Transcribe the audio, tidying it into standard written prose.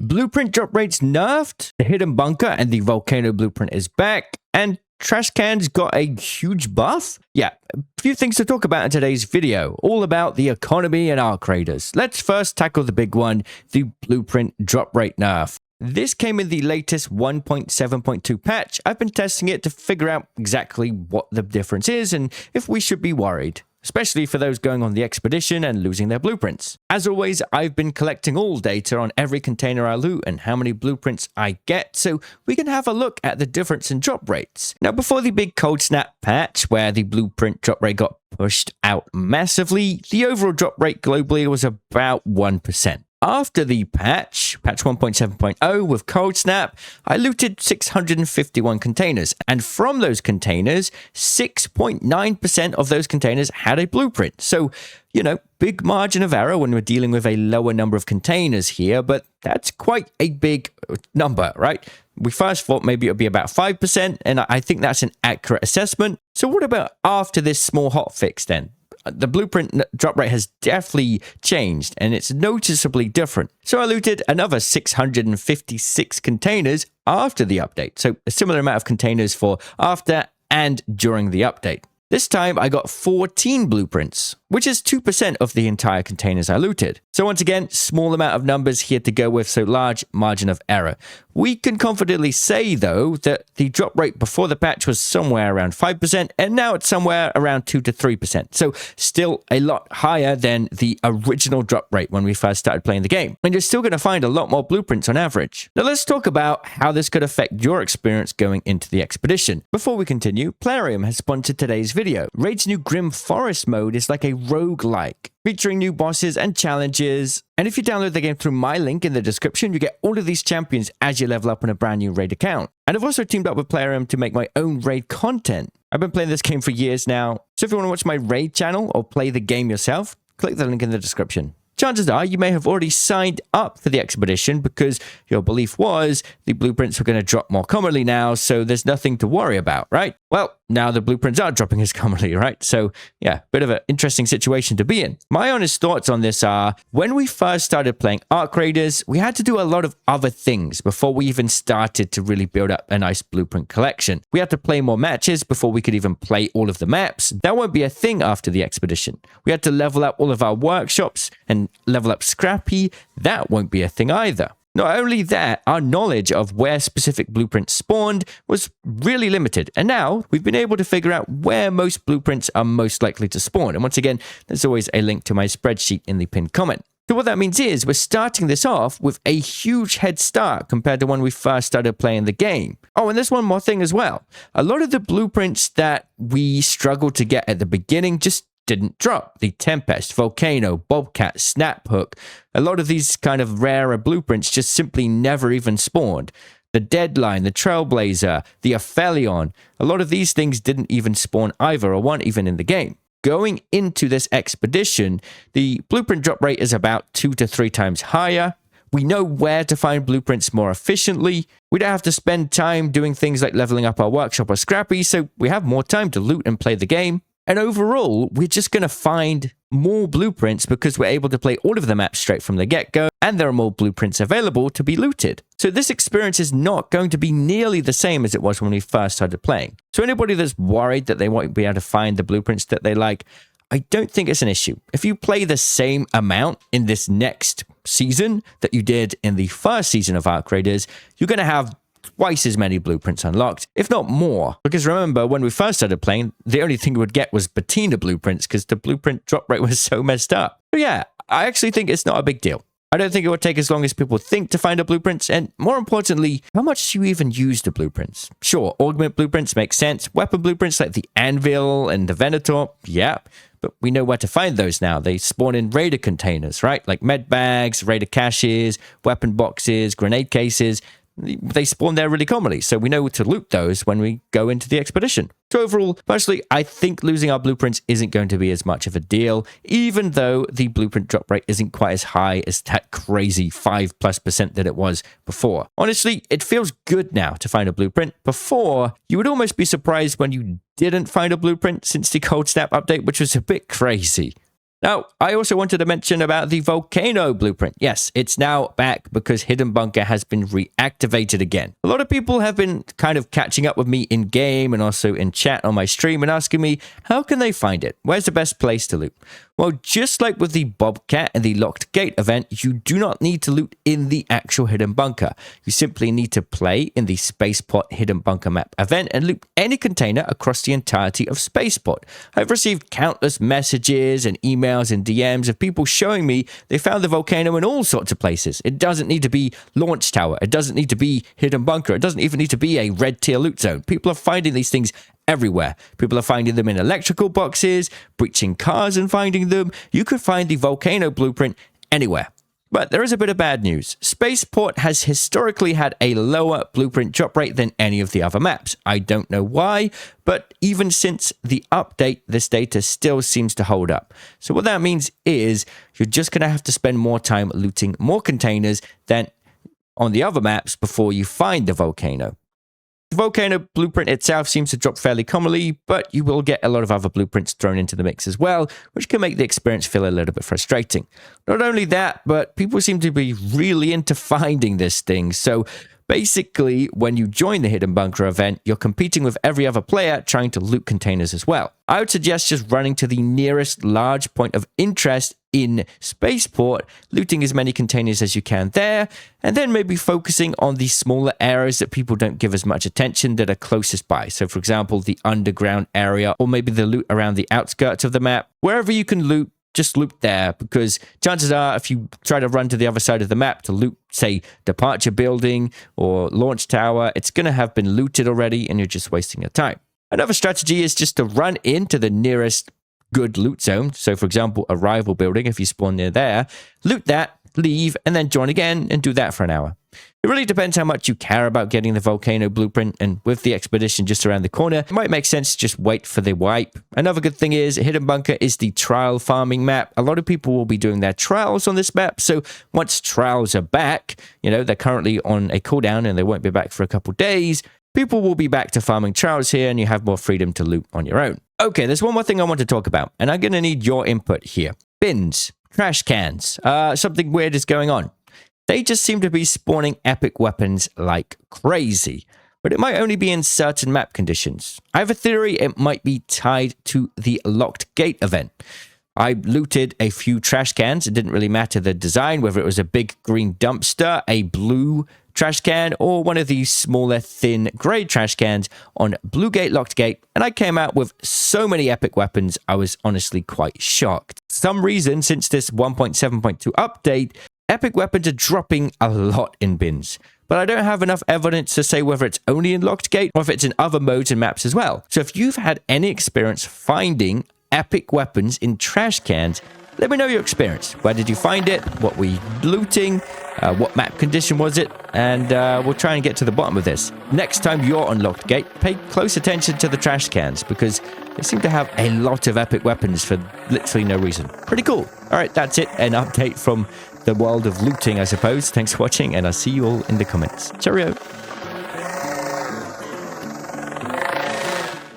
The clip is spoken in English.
Blueprint drop rates nerfed, the hidden bunker and the volcano blueprint is back, and trash cans got a huge buff? Yeah, a few things to talk about in today's video, all about the economy and arc raiders. Let's first tackle the big one, the blueprint drop rate nerf. This came in the latest 1.7.2 patch. I've been testing it to figure out exactly what the difference is and if we should be worried, especially for those going on the expedition and losing their blueprints. As always, I've been collecting all data on every container I loot and how many blueprints I get, so we can have a look at the difference in drop rates. Now, before the big cold snap patch, where the blueprint drop rate got pushed out massively, the overall drop rate globally was about 1%. After the patch 1.7.0 with Cold Snap, I looted 651 containers, and from those containers, 6.9% of those containers had a blueprint. So, big margin of error when we're dealing with a lower number of containers here, but that's quite a big number, right? We first thought maybe it would be about 5%, and I think that's an accurate assessment. So what about after this small hotfix then? The blueprint drop rate has definitely changed and it's noticeably different. So I looted another 656 containers after the update. So a similar amount of containers for after and during the update. This time I got 14 blueprints, which is 2% of the entire containers I looted. So once again, small amount of numbers here to go with, so large margin of error. We can confidently say, though, that the drop rate before the patch was somewhere around 5%, and now it's somewhere around 2 to 3%. So still a lot higher than the original drop rate when we first started playing the game. And you're still going to find a lot more blueprints on average. Now let's talk about how this could affect your experience going into the expedition. Before we continue, Plarium has sponsored today's video. Raid's new Grim Forest mode is like a roguelike, featuring new bosses and challenges. And if you download the game through my link in the description, you get all of these champions as you level up on a brand new raid account. And I've also teamed up with Plarium to make my own raid content. I've been playing this game for years now, so if you want to watch my raid channel or play the game yourself, click the link in the description. Chances are you may have already signed up for the expedition because your belief was the blueprints were going to drop more commonly now, so there's nothing to worry about, right? Well, now the blueprints are dropping as commonly, right? So yeah, bit of an interesting situation to be in. My honest thoughts on this are, when we first started playing Arc Raiders, we had to do a lot of other things before we even started to really build up a nice blueprint collection. We had to play more matches before we could even play all of the maps. That won't be a thing after the expedition. We had to level up all of our workshops and level up Scrappy. That won't be a thing either. Not only that, our knowledge of where specific blueprints spawned was really limited, and now we've been able to figure out where most blueprints are most likely to spawn. And once again, there's always a link to my spreadsheet in the pinned comment. So what that means is we're starting this off with a huge head start compared to when we first started playing the game. Oh, and there's one more thing as well. A lot of the blueprints that we struggled to get at the beginning just didn't drop. The Tempest, Volcano, Bobcat, Snaphook, a lot of these kind of rarer blueprints just simply never even spawned. The Deadline, the Trailblazer, the Aphelion, a lot of these things didn't even spawn either or weren't even in the game. Going into this expedition, the blueprint drop rate is about 2 to 3 times higher. We know where to find blueprints more efficiently. We don't have to spend time doing things like leveling up our workshop or Scrappy, so we have more time to loot and play the game. And overall, we're just going to find more blueprints because we're able to play all of the maps straight from the get-go, and there are more blueprints available to be looted. So this experience is not going to be nearly the same as it was when we first started playing. So anybody that's worried that they won't be able to find the blueprints that they like, I don't think it's an issue. If you play the same amount in this next season that you did in the first season of Arc Raiders, you're going to have twice as many blueprints unlocked, if not more. Because remember, when we first started playing, the only thing we would get was patina blueprints because the blueprint drop rate was so messed up. So yeah, I actually think it's not a big deal. I don't think it would take as long as people think to find the blueprints, and more importantly, how much do you even use the blueprints? Sure, augment blueprints make sense. Weapon blueprints like the Anvil and the Venator, yeah, but we know where to find those now. They spawn in Raider containers, right? Like med bags, Raider caches, weapon boxes, grenade cases. They spawn there really commonly, so we know to loot those when we go into the expedition. So overall, personally, I think losing our blueprints isn't going to be as much of a deal, even though the blueprint drop rate isn't quite as high as that crazy 5+% that it was before. Honestly, it feels good now to find a blueprint. Before, you would almost be surprised when you didn't find a blueprint since the Cold Snap update, which was a bit crazy. Now, I also wanted to mention about the Vulcano blueprint. Yes, it's now back because Hidden Bunker has been reactivated again. A lot of people have been kind of catching up with me in game and also in chat on my stream and asking me, how can they find it? Where's the best place to loot? Well, just like with the Bobcat and the Locked Gate event, you do not need to loot in the actual Hidden Bunker. You simply need to play in the Spaceport Hidden Bunker map event and loot any container across the entirety of Spaceport. I've received countless messages and emails and DMs of people showing me they found the volcano in all sorts of places. It doesn't need to be Launch Tower. It doesn't need to be Hidden Bunker. It doesn't even need to be a red tier loot zone. People are finding these things everywhere. People are finding them in electrical boxes, breaching cars and finding them. You could find the Vulcano blueprint anywhere. But there is a bit of bad news. Spaceport has historically had a lower blueprint drop rate than any of the other maps. I don't know why, but even since the update, this data still seems to hold up. So what that means is you're just going to have to spend more time looting more containers than on the other maps before you find the volcano. The Volcano blueprint itself seems to drop fairly commonly, but you will get a lot of other blueprints thrown into the mix as well, which can make the experience feel a little bit frustrating. Not only that, but people seem to be really into finding this thing. So basically, when you join the Hidden Bunker event, you're competing with every other player trying to loot containers as well. I would suggest just running to the nearest large point of interest in Spaceport, looting as many containers as you can there, and then maybe focusing on the smaller areas that people don't give as much attention that are closest by. So for example, the underground area, or maybe the loot around the outskirts of the map. Wherever you can loot, just loot there, because chances are if you try to run to the other side of the map to loot, say, Departure Building or Launch Tower, it's going to have been looted already and you're just wasting your time. Another strategy is just to run into the nearest good loot zone. So for example, Arrival Building, if you spawn near there, loot that, leave, and then join again and do that for an hour. It really depends how much you care about getting the Volcano blueprint, and with the expedition just around the corner, it might make sense to just wait for the wipe. Another good thing is Hidden Bunker is the trial farming map. A lot of people will be doing their trials on this map, so once trials are back, they're currently on a cooldown and they won't be back for a couple days, people will be back to farming trials here and you have more freedom to loot on your own. Okay, there's one more thing I want to talk about, and I'm going to need your input here. Bins, trash cans, something weird is going on. They just seem to be spawning epic weapons like crazy, but it might only be in certain map conditions. I have a theory it might be tied to the Locked Gate event. I looted a few trash cans. It didn't really matter the design, whether it was a big green dumpster, a blue trash can, or one of these smaller, thin, grey trash cans on Blue Gate, Locked Gate, and I came out with so many epic weapons, I was honestly quite shocked. For some reason, since this 1.7.2 update, epic weapons are dropping a lot in bins. But I don't have enough evidence to say whether it's only in Locked Gate or if it's in other modes and maps as well. So if you've had any experience finding epic weapons in trash cans, let me know your experience. Where did you find it? What were you looting? What map condition was it? And we'll try and get to the bottom of this. Next time you're on Locked Gate, pay close attention to the trash cans because they seem to have a lot of epic weapons for literally no reason. Pretty cool. All right, that's it. An update from the world of looting, I suppose. Thanks for watching, and I'll see you all in the comments. Cheerio.